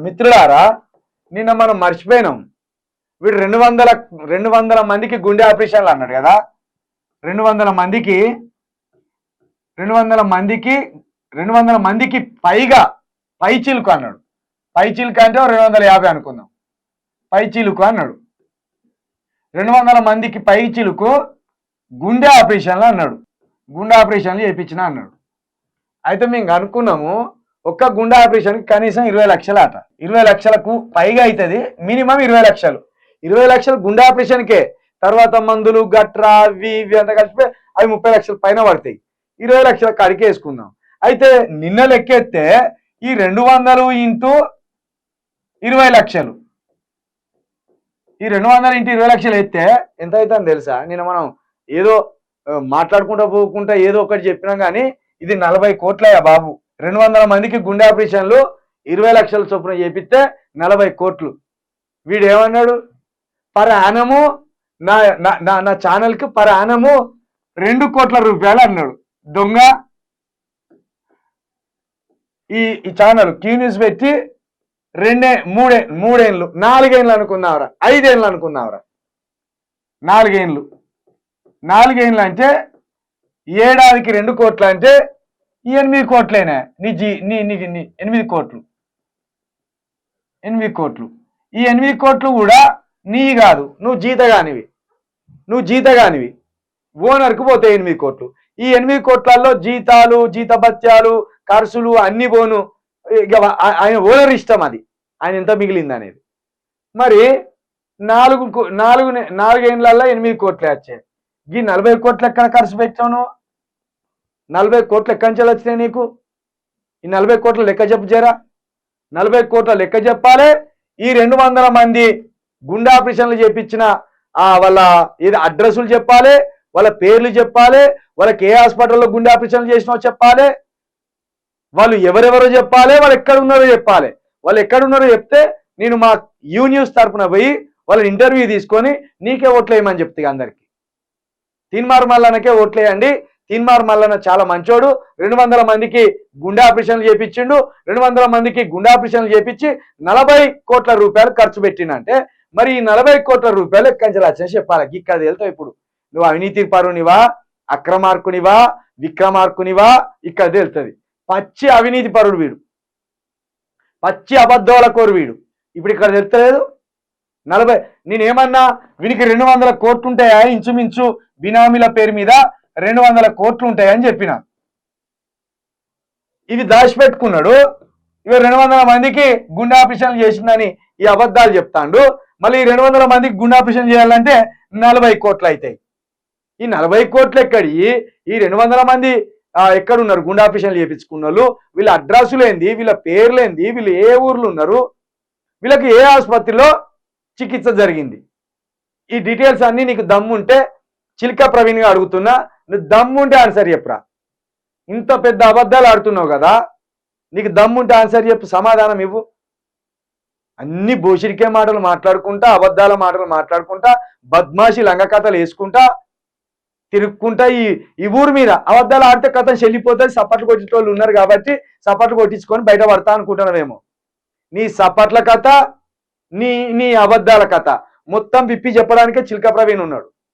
మిత్రులారా, నిన్న మనం మర్చిపోయినాం. వీడు 200 మందికి గుండె ఆపరేషన్లు అన్నాడు కదా. 200 మందికి పైగా పైచిలుకు అన్నాడు. పైచిలుకు అంటే 250 అనుకుందాం. పైచిలుకు అన్నాడు. 200 మందికి పైచిలుకు గుండె ఆపరేషన్లు అన్నాడు. గుండె ఆపరేషన్లు చేయించిన అన్నాడు. అయితే మేము అనుకున్నాము ఒక్క గుండె ఆపరేషన్కి కనీసం 20 లక్షలు అట. 20 లక్షలకు పైగా అవుతుంది. మినిమం 20 లక్షలు. 20 లక్షలు గుండె ఆపరేషన్కే. తర్వాత మందులు గట్రా అవి ఇవి అంతా కలిపితే అవి 30 లక్షల పైన పడతాయి. 20 లక్షల కాడికి వేసుకుందాం. అయితే నిన్న లెక్కెత్తే ఈ 200 ఇంటూ 20 లక్షలు, ఈ 200 ఇంటూ 20 లక్షలు ఎత్తే ఎంత అవుతుందని తెలుసా? నిన్న మనం ఏదో మాట్లాడుకుంటా పోకుండా ఏదో ఒకటి చెప్పినాం కానీ ఇది 40 కోట్లయ్యా బాబు. 200 మందికి గుండె ఆపరేషన్లు 20 లక్షల చొప్పున చేపిస్తే 40 కోట్లు. వీడు ఏమన్నాడు? పర్ యానము నా ఛానల్కి పర్ యానము 2 కోట్ల రూపాయలు అన్నాడు. దొంగ. ఈ ఛానల్ క్యూ న్యూస్ పెట్టి 3 ఏళ్ళు 4 ఏళ్ళు అనుకున్నావురా, 5 ఏళ్ళు అనుకున్నావురా. 4 ఏళ్ళు అంటే ఏడాదికి 2 కోట్లు అంటే 8 కోట్లేనా? నీ 8 కోట్లు. 8 కోట్లు. ఈ 8 కోట్లు కూడా నీ కాదు, నువ్వు జీతగానివి. ఓనర్కు పోతాయి 8 కోట్లు. ఈ 8 కోట్లలో జీతాలు, జీతభత్యాలు, ఖర్చులు అన్ని పోను. ఇక ఆయన ఓనర్ ఇష్టం అది, ఆయన ఎంత మిగిలింది అనేది. మరి 4 ఏళ్ళల్లో 8 కోట్లు వచ్చాయి. ఈ 40 కోట్లు ఎక్కడ ఖర్చు పెట్టావు? 40 కోట్లు ఎక్కడి నుంచి వచ్చినాయి నీకు? ఈ 40 కోట్ల లెక్క చెప్పు జరా. 40 కోట్ల లెక్క చెప్పాలి. ఈ 200 మంది గుండె ఆపరేషన్లు చేపించిన వాళ్ళ ఏదో అడ్రస్లు చెప్పాలి, వాళ్ళ పేర్లు చెప్పాలి, వాళ్ళకి ఏ హాస్పిటల్లో గుండె ఆపరేషన్లు చేసినావో చెప్పాలి, వాళ్ళు ఎవరెవరో చెప్పాలి, వాళ్ళు ఎక్కడ ఉన్నారో చెప్పాలి. వాళ్ళు ఎక్కడున్నారో చెప్తే నేను మా యూ న్యూస్ తరఫున పోయి వాళ్ళని ఇంటర్వ్యూ తీసుకొని నీకే ఓట్లేయమని చెప్తే అందరికీ. తీన్మార్ మల్లన్నకే ఓట్లేయండి. తీన్మార్ మల్లన్న చాలా మంచోడు. 200 మందికి గుండె ఆపరేషన్లు చేపించిండు. 200 మందికి గుండె ఆపరేషన్లు చేపించి 40 కోట్ల రూపాయలు ఖర్చు పెట్టినంటే మరి ఈ 40 కోట్ల రూపాయలు ఎక్కడి వచ్చేసి చెప్పాలి. ఇక్కడ వెళ్తావు ఇప్పుడు నువ్వు అవినీతి పరునివా, అక్రమార్కునివా, విక్రమార్కునివా? ఇక్కడ తెలుస్తుంది. పచ్చి అవినీతి పరుడు వీడు, పచ్చి అబద్ధాల కోరు వీడు. ఇప్పుడు ఇక్కడ తెలుస్తలేదు. 40 నేనేమన్నా వీనికి 200 కోట్లు ఉంటాయా? ఇంచుమించు బినామీల పేరు మీద 200 కోట్లు ఉంటాయని చెప్పిన. ఇవి దాచిపెట్టుకున్నాడు. ఇవి 200 మందికి గుండె ఆపరేషన్లు చేసిందని ఈ అబద్ధాలు చెప్తాడు. మళ్ళీ 200 మందికి గుండె ఆపరేషన్ చేయాలంటే 40 కోట్లు అవుతాయి. ఈ 40 కోట్లు ఎక్కడి? ఈ 200 మంది ఎక్కడున్నారు గుండె ఆపరేషన్లు చేయించుకున్న వాళ్ళు? వీళ్ళ అడ్రస్సులేంది, వీళ్ళ పేర్లేంది, వీళ్ళు ఏ ఊర్లు ఉన్నారు, వీళ్ళకి ఏ ఆసుపత్రిలో చికిత్స జరిగింది? ఈ డీటెయిల్స్ అన్నీ నీకు దమ్ముంటే చిల్కా ప్రవీణ్గా అడుగుతున్నా, నువ్వు దమ్ముంటే ఆన్సర్ చెప్పరా. ఇంత పెద్ద అబద్ధాలు ఆడుతున్నావు కదా, నీకు దమ్ముంటే ఆన్సర్ చెప్పు, సమాధానం ఇవ్వు. అన్ని బోషిరికే మాటలు మాట్లాడుకుంటా, అబద్ధాల మాటలు మాట్లాడుకుంటా, బద్మాషి లంగ కథలు వేసుకుంటా తిరుక్కుంటా ఈ ఊరి మీద అబద్ధాలు ఆడితే కథ చెల్లిపోతుంది. సపట్లు కొట్టిన ఉన్నారు కాబట్టి సపట్లు కొట్టించుకొని బయట పడతా అనుకుంటున్నావేమో. నీ సపట్ల కథ, నీ అబద్ధాల కథ మొత్తం విప్పి చెప్పడానికే చిల్కా ప్రవీణ్ ఉన్నాడు.